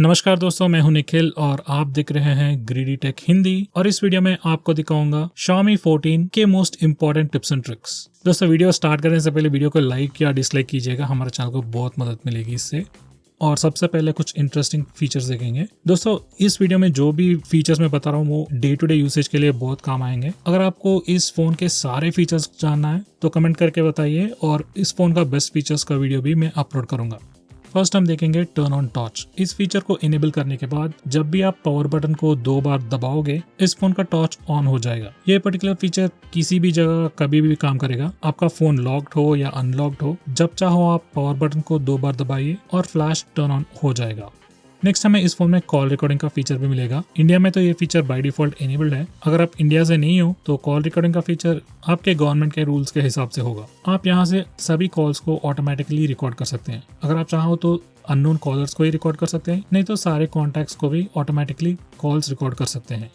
नमस्कार दोस्तों, मैं हूं निखिल और आप देख रहे हैं ग्रीडी टेक हिंदी। और इस वीडियो में आपको दिखाऊंगा Xiaomi 14 के most important tips and tricks. दोस्तों, वीडियो स्टार्ट करने से पहले वीडियो को लाइक या डिसलाइक कीजिएगा, हमारे चैनल को बहुत मदद मिलेगी इससे। और सबसे पहले कुछ इंटरेस्टिंग फीचर्स देखेंगे। दोस्तों, इस वीडियो में जो भी फीचर्स मैं बता रहा हूँ वो डे टू डे यूसेज के लिए बहुत काम आएंगे। अगर आपको इस फोन के सारे फीचर्स जानना है तो कमेंट करके बताइए, और इस फोन का बेस्ट फीचर्स का वीडियो भी मैं अपलोड करूंगा। फर्स्ट हम देखेंगे टर्न ऑन टॉर्च। इस फीचर को इनेबल करने के बाद जब भी आप पावर बटन को 2 बार दबाओगे इस फोन का टॉर्च ऑन हो जाएगा। ये पर्टिकुलर फीचर किसी भी जगह कभी भी काम करेगा, आपका फोन लॉक्ड हो या अनलॉक्ड हो, जब चाहो आप पावर बटन को 2 बार दबाइए और फ्लैश टर्न ऑन हो जाएगा। नेक्स्ट हमें इस फोन में कॉल रिकॉर्डिंग का फीचर भी मिलेगा। इंडिया में तो ये फीचर बाय डिफॉल्ट इनेबल्ड है। अगर आप इंडिया से नहीं हो तो कॉल रिकॉर्डिंग का फीचर आपके गवर्नमेंट के रूल्स के हिसाब से होगा। आप यहाँ से सभी कॉल्स को ऑटोमेटिकली रिकॉर्ड कर सकते हैं। अगर आप चाहो तो अननोन कॉलर्स को ही रिकॉर्ड कर सकते हैं, नहीं तो सारे कॉन्टैक्ट्स को भी ऑटोमेटिकली कॉल्स रिकॉर्ड कर सकते हैं।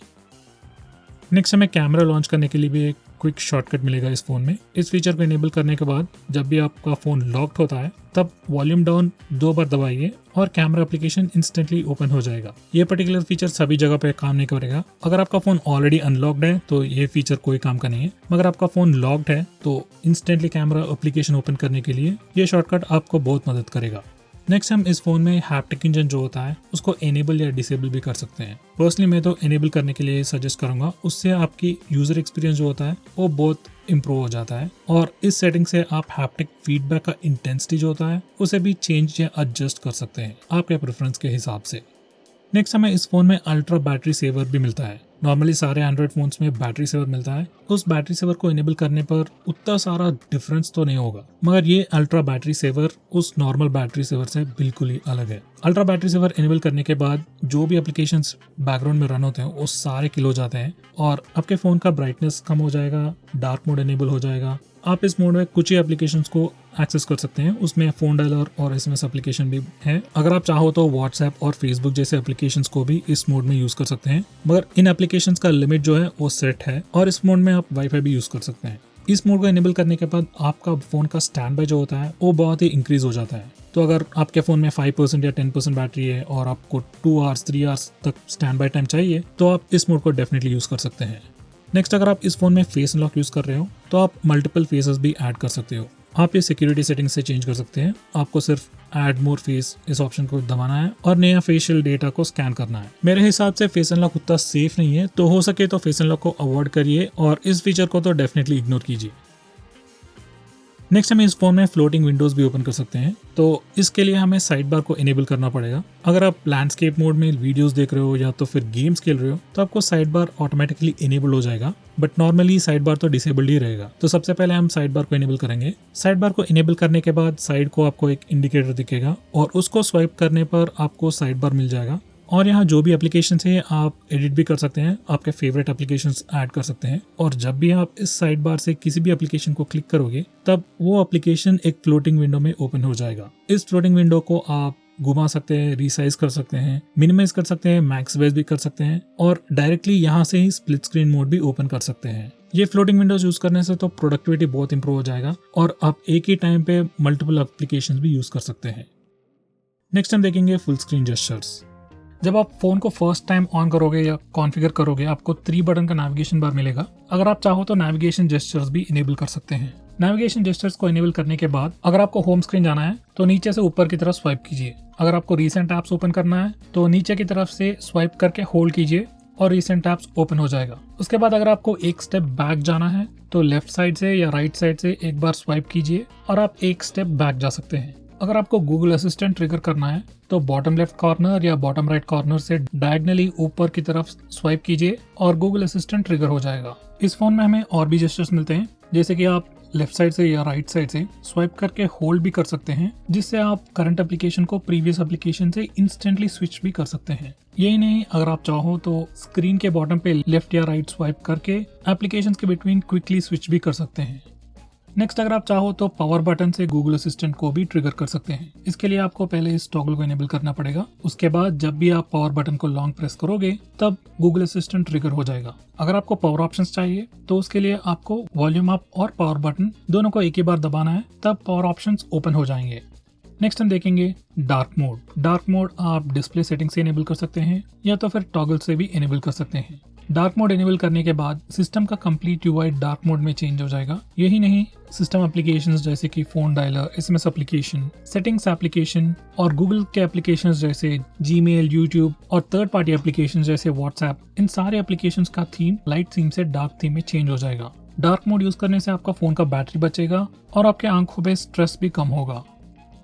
नेक्स्ट हमें कैमरा लॉन्च करने के लिए भी एक क्विक शॉर्टकट मिलेगा इस फोन में। इस फीचर को इनेबल करने के बाद जब भी आपका फोन लॉक्ड होता है तब वॉल्यूम डाउन 2 बार दबाइए और कैमरा एप्लीकेशन इंस्टेंटली ओपन हो जाएगा। ये पर्टिकुलर फीचर सभी जगह पे काम नहीं करेगा। अगर आपका फोन ऑलरेडी अनलॉक्ड है तो ये फीचर कोई काम का नहीं है, मगर आपका फोन लॉक्ड है तो इंस्टेंटली कैमरा एप्लीकेशन ओपन करने के लिए ये शॉर्टकट आपको बहुत मदद करेगा। नेक्स्ट हम इस फोन में हैप्टिक इंजन जो होता है उसको एनेबल या डिसेबल भी कर सकते हैं। पर्सनली मैं तो एनेबल करने के लिए सजेस्ट करूंगा, उससे आपकी यूजर एक्सपीरियंस जो होता है वो बहुत इंप्रूव हो जाता है। और इस सेटिंग से आप हैप्टिक फीडबैक का इंटेंसिटी जो होता है उसे भी चेंज या एडजस्ट कर सकते हैं आपके प्रेफरेंस के हिसाब से। नेक्स्ट हमें इस फोन में अल्ट्रा बैटरी सेवर भी मिलता है। नॉर्मली सारे एंड्रॉइड फोन्स में बैटरी सेवर मिलता है, उस बैटरी सेवर को इनेबल करने पर उतना सारा डिफरेंस तो नहीं होगा, मगर ये अल्ट्रा बैटरी सेवर उस नॉर्मल बैटरी सेवर से बिल्कुल ही अलग है। अल्ट्रा बैटरी सेवर इनेबल करने के बाद जो भी एप्लीकेशंस बैकग्राउंड में रन होते हैं वो सारे किल हो जाते हैं और आपके फोन का ब्राइटनेस कम हो जाएगा, डार्क मोड इनेबल हो जाएगा। आप इस मोड में कुछ ही एप्लीकेशंस को एक्सेस कर सकते हैं, उसमें फोन डायलर और एसएमएस एप्लीकेशन भी है। अगर आप चाहो तो व्हाट्सएप और फेसबुक जैसे एप्लीकेशंस को भी इस मोड में यूज कर सकते हैं, मगर इन एप्लीकेशंस का लिमिट जो है वो सेट है और इस मोड में आप वाईफाई भी यूज कर सकते हैं। इस मोड को इनेबल करने के बाद आपका फोन का स्टैंड बाय जो होता है वो बहुत ही इंक्रीज हो जाता है। तो अगर आपके फोन में 5% या 10% बैटरी है और आपको 2 आवर्स 3 आवर्स तक स्टैंड बाय टाइम चाहिए तो आप इस मोड को डेफिनेटली यूज कर सकते हैं। नेक्स्ट, अगर आप इस फोन में फेस अनलॉक यूज कर रहे हो तो आप मल्टीपल फेसेस भी ऐड कर सकते हो। आप ये सिक्योरिटी सेटिंग से चेंज कर सकते हैं। आपको सिर्फ ऐड मोर फेस इस ऑप्शन को दबाना है और नया फेशियल डेटा को स्कैन करना है। मेरे हिसाब से फेस अनलॉक उतना सेफ नहीं है, तो हो सके तो फेस अनलॉक को अवॉइड करिए और इस फीचर को तो डेफिनेटली इग्नोर कीजिए। नेक्स्ट हमें इस फोन में फ्लोटिंग विंडोज भी ओपन कर सकते हैं, तो इसके लिए हमें साइड बार को इनेबल करना पड़ेगा। अगर आप लैंडस्केप मोड में वीडियोस देख रहे हो या तो फिर गेम्स खेल रहे हो तो आपको साइड बार ऑटोमेटिकली इनेबल हो जाएगा, बट नॉर्मली साइड बार तो डिसेबल्ड ही रहेगा। तो सबसे पहले हम साइड बार को इनेबल करेंगे। साइड बार को इनेबल करने के बाद साइड को आपको एक इंडिकेटर दिखेगा और उसको स्वाइप करने पर आपको साइड बार मिल जाएगा। और यहाँ जो भी एप्लीकेशन है आप एडिट भी कर सकते हैं, आपके फेवरेट एप्लीकेशंस ऐड कर सकते हैं। और जब भी आप इस साइड बार से किसी भी एप्लीकेशन को क्लिक करोगे तब वो एप्लीकेशन एक फ्लोटिंग विंडो में ओपन हो जाएगा। इस फ्लोटिंग विंडो को आप घुमा सकते हैं, रिसाइज कर सकते हैं, मिनिमाइज कर सकते हैं, मैक्सिमाइज भी कर सकते हैं और डायरेक्टली यहाँ से ही स्प्लिट स्क्रीन मोड भी ओपन कर सकते हैं। ये फ्लोटिंग विंडोज यूज करने से तो प्रोडक्टिविटी बहुत इंप्रूव हो जाएगा और आप एक ही टाइम पे मल्टीपल एप्लीकेशन भी यूज कर सकते हैं। नेक्स्ट हम देखेंगे फुल स्क्रीन जेस्चर्स। जब आप फोन को फर्स्ट टाइम ऑन करोगे या कॉन्फ़िगर करोगे आपको 3 बटन का नेविगेशन बार मिलेगा। अगर आप चाहो तो नेविगेशन जेस्चर्स भी इनेबल कर सकते हैं। नेविगेशन जेस्चर्स को इनेबल करने के बाद अगर आपको होम स्क्रीन जाना है तो नीचे से ऊपर की तरफ स्वाइप कीजिए। अगर आपको रीसेंट ऐप्स ओपन करना है तो नीचे की तरफ से स्वाइप करके होल्ड कीजिए और रीसेंट ऐप्स ओपन हो जाएगा। उसके बाद अगर आपको एक स्टेप बैक जाना है तो लेफ्ट साइड से या राइट साइड से एक बार स्वाइप कीजिए और आप एक स्टेप बैक जा सकते हैं। अगर आपको गूगल असिस्टेंट ट्रिगर करना है तो बॉटम लेफ्ट कॉर्नर या बॉटम राइट कॉर्नर से डायगनली ऊपर की तरफ स्वाइप कीजिए और गूगल असिस्टेंट ट्रिगर हो जाएगा। इस फोन में हमें और भी जेस्चर्स मिलते हैं, जैसे कि आप लेफ्ट साइड से या राइट साइड से स्वाइप करके होल्ड भी कर सकते हैं, जिससे आप करंट एप्लीकेशन को प्रीवियस एप्लीकेशन से इंस्टेंटली स्विच भी कर सकते हैं। यही नहीं, अगर आप चाहो तो स्क्रीन के बॉटम पे लेफ्ट या राइट स्वाइप करके एप्लीकेशन के बिटवीन क्विकली स्विच भी कर सकते हैं। नेक्स्ट, अगर आप चाहो तो पावर बटन से गूगल असिस्टेंट को भी ट्रिगर कर सकते हैं। इसके लिए आपको पहले इस टॉगल को इनेबल करना पड़ेगा। उसके बाद जब भी आप पावर बटन को लॉन्ग प्रेस करोगे तब गूगल असिस्टेंट ट्रिगर हो जाएगा। अगर आपको पावर ऑप्शंस चाहिए तो उसके लिए आपको वॉल्यूम अप और पावर बटन दोनों को एक ही बार दबाना है, तब पावर ऑप्शंस ओपन हो जाएंगे। नेक्स्ट हम देखेंगे डार्क मोड। डार्क मोड आप डिस्प्ले सेटिंग से इनेबल कर सकते हैं या तो फिर टॉगल से भी इनेबल कर सकते हैं। डार्क मोड इनेबल करने के बाद सिस्टम का कंप्लीट यूआई डार्क मोड में चेंज हो जाएगा। यही नहीं, सिस्टम एप्लीकेशंस जैसे कि phone dialer, SMS application, settings application और गूगल के एप्लीकेशंस जैसे जीमेल, यूट्यूब और थर्ड पार्टी एप्लीकेशंस जैसे व्हाट्सएप, इन सारे एप्लीकेशंस का थीम लाइट थीम से डार्क थीम में चेंज हो जाएगा। डार्क मोड यूज करने से आपका फोन का बैटरी बचेगा और आपके आंखों पे स्ट्रेस भी कम होगा।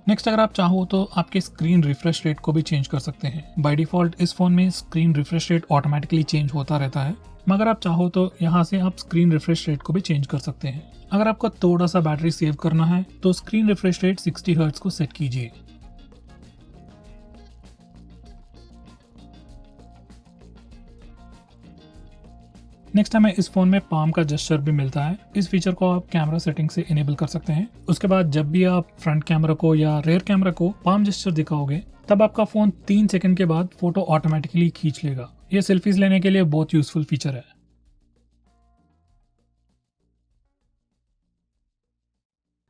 नेक्स्ट, अगर आप चाहो तो आपके स्क्रीन रिफ्रेश रेट को भी चेंज कर सकते हैं। बाय डिफॉल्ट इस फोन में screen refresh rate automatically change होता रहता है, मगर आप चाहो तो यहाँ से आप स्क्रीन रिफ्रेश रेट को भी चेंज कर सकते हैं। अगर आपको थोड़ा सा बैटरी सेव करना है तो स्क्रीन रिफ्रेश रेट 60 हर्ट्ज को सेट कीजिए। नेक्स्ट हमें इस फोन में पाम का जेस्चर भी मिलता है। इस फीचर को आप कैमरा सेटिंग से इनेबल कर सकते हैं। उसके बाद जब भी आप फ्रंट कैमरा को या रेयर कैमरा को पाम जेस्चर दिखाओगे तब आपका फोन 3 सेकंड के बाद फोटो ऑटोमेटिकली खींच लेगा। ये सेल्फीज लेने के लिए बहुत यूजफुल फीचर है।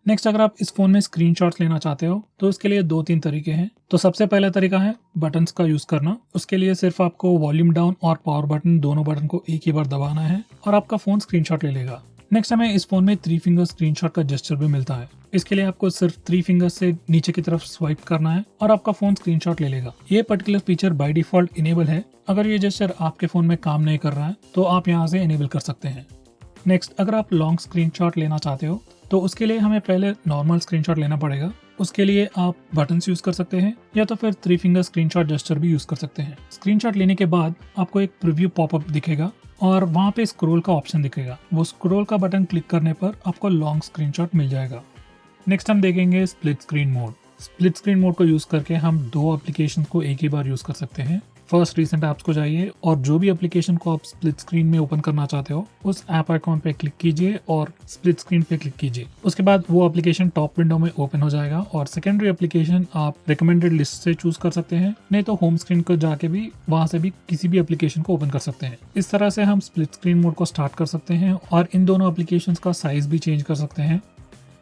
नेक्स्ट, अगर आप इस फोन में स्क्रीनशॉट्स लेना चाहते हो तो उसके लिए 2-3 तरीके हैं। तो सबसे पहला तरीका है बटन्स का यूज करना। उसके लिए सिर्फ आपको वॉल्यूम डाउन और पावर बटन, दोनों बटन को एक ही बार दबाना है और आपका फोन स्क्रीनशॉट ले लेगा। नेक्स्ट, हमें इस फोन में 3 फिंगर स्क्रीनशॉट का जेस्चर भी मिलता है। इसके लिए आपको सिर्फ 3 फिंगर से नीचे की तरफ स्वाइप करना है और आपका फोन स्क्रीनशॉट ले लेगा। ये particular feature by default enable है। अगर ये जेस्चर आपके फोन में काम नहीं कर रहा है तो आप यहाँ से इनेबल कर सकते हैं। नेक्स्ट, अगर आप लॉन्ग स्क्रीनशॉट लेना चाहते हो तो उसके लिए हमें पहले नॉर्मल स्क्रीनशॉट लेना पड़ेगा। उसके लिए आप बटन्स यूज कर सकते हैं या तो फिर 3 फिंगर स्क्रीनशॉट जेस्चर भी यूज कर सकते हैं। स्क्रीनशॉट लेने के बाद आपको एक प्रीव्यू पॉपअप दिखेगा और वहाँ पे स्क्रॉल का ऑप्शन दिखेगा। वो स्क्रॉल का बटन क्लिक करने पर आपको लॉन्ग स्क्रीनशॉट मिल जाएगा। नेक्स्ट हम देखेंगे split screen mode. Split screen mode को यूज करके हम 2 एप्लीकेशन को एक ही बार यूज कर सकते हैं। फर्स्ट रिसेंट ऐप्स को जाइए और जो भी एप्लीकेशन को आप स्प्लिट स्क्रीन में ओपन करना चाहते हो उस ऐप आइकॉन पे क्लिक कीजिए और स्प्लिट स्क्रीन पे क्लिक कीजिए। उसके बाद वो एप्लीकेशन टॉप विंडो में ओपन हो जाएगा और सेकेंडरी एप्लीकेशन आप रिकमेंडेड लिस्ट से चूज कर सकते हैं, नहीं तो होम स्क्रीन को जाके भी वहां से भी किसी भी एप्लीकेशन को ओपन कर सकते हैं। इस तरह से हम स्प्लिट स्क्रीन मोड को स्टार्ट कर सकते हैं और इन दोनों एप्लीकेशन का साइज भी चेंज कर सकते हैं।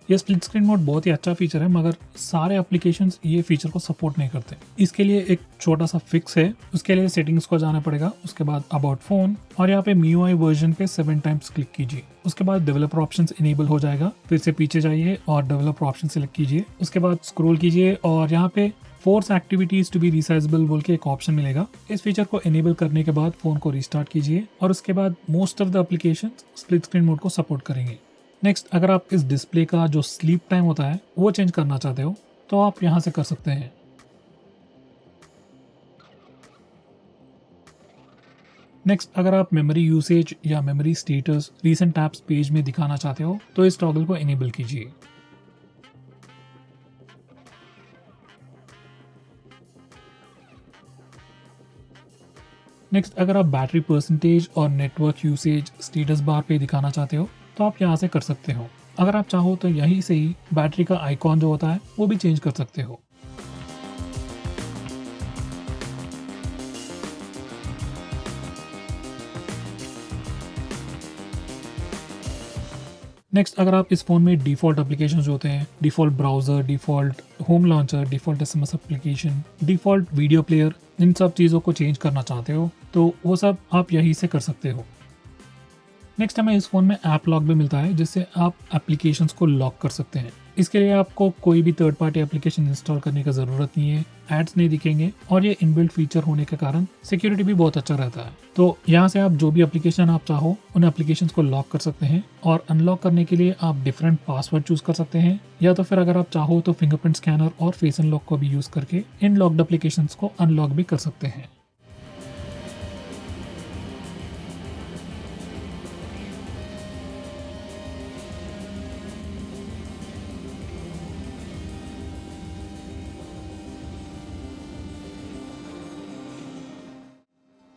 ये स्प्लिट स्क्रीन मोड बहुत ही अच्छा फीचर है, मगर सारे एप्लीकेशंस ये फीचर को सपोर्ट नहीं करते। इसके लिए एक छोटा सा फिक्स है। उसके लिए सेटिंग्स को जाना पड़ेगा। उसके बाद अबाउट फोन और यहाँ पे MIUI वर्जन पे 7 टाइम्स क्लिक कीजिए। उसके बाद डेवलपर ऑप्शंस इनेबल हो जाएगा। फिर से पीछे जाइए और डेवलपर ऑप्शन सेलेक्ट कीजिए। उसके बाद स्क्रॉल कीजिए और यहाँ पे force activities to be resizable बोल के एक ऑप्शन मिलेगा। इस फीचर को इनेबल करने के बाद फोन को रिस्टार्ट कीजिए और उसके बाद most of the application split screen mode को सपोर्ट करेंगे। नेक्स्ट, अगर आप इस डिस्प्ले का जो स्लीप टाइम होता है वो चेंज करना चाहते हो तो आप यहाँ से कर सकते हैं। नेक्स्ट, अगर आप मेमोरी यूसेज या memory status recent apps page में दिखाना चाहते हो तो इस टॉगल को इनेबल कीजिए। नेक्स्ट, अगर आप बैटरी परसेंटेज और नेटवर्क यूसेज स्टेटस बार पे दिखाना चाहते हो तो आप यहाँ से कर सकते हो। अगर आप चाहो तो यहीं से ही बैटरी का आइकॉन जो होता है वो भी चेंज कर सकते हो। नेक्स्ट, अगर आप इस फोन में डिफॉल्ट एप्लीकेशंस होते हैं, default browser, default home launcher, default SMS application, default video player, इन सब चीज़ों को चेंज करना चाहते हो तो वो सब आप यहीं से कर सकते हो। नेक्स्ट, हमें इस फोन में ऐप लॉक भी मिलता है जिससे आप एप्लीकेशंस को लॉक कर सकते हैं। इसके लिए आपको कोई भी थर्ड पार्टी एप्लीकेशन इंस्टॉल करने की जरूरत नहीं है, एड्स नहीं दिखेंगे और ये इनबिल्ट फीचर होने के कारण सिक्योरिटी भी बहुत अच्छा रहता है। तो यहाँ से आप जो भी एप्लीकेशन आप चाहो उन एप्लीकेशंस को लॉक कर सकते हैं और अनलॉक करने के लिए आप डिफरेंट पासवर्ड चूज कर सकते हैं, या तो फिर अगर आप चाहो तो फिंगरप्रिंट स्कैनर और फेस अनलॉक को भी यूज करके इन लॉक्ड एप्लीकेशंस को अनलॉक भी कर सकते हैं।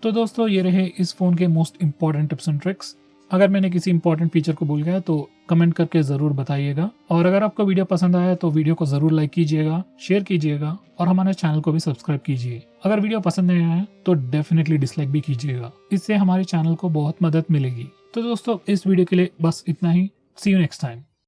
तो दोस्तों, ये रहे इस फोन के most important tips and tricks. अगर मैंने किसी इंपॉर्टेंट फीचर को भूल गया तो कमेंट करके जरूर बताइएगा, और अगर आपको वीडियो पसंद आया तो वीडियो को जरूर लाइक कीजिएगा, शेयर कीजिएगा और हमारे चैनल को भी सब्सक्राइब कीजिए। अगर वीडियो पसंद नहीं आया तो डेफिनेटली डिसलाइक भी कीजिएगा, इससे हमारे चैनल को बहुत मदद मिलेगी। तो दोस्तों, इस वीडियो के लिए बस इतना ही। सी यू नेक्स्ट टाइम।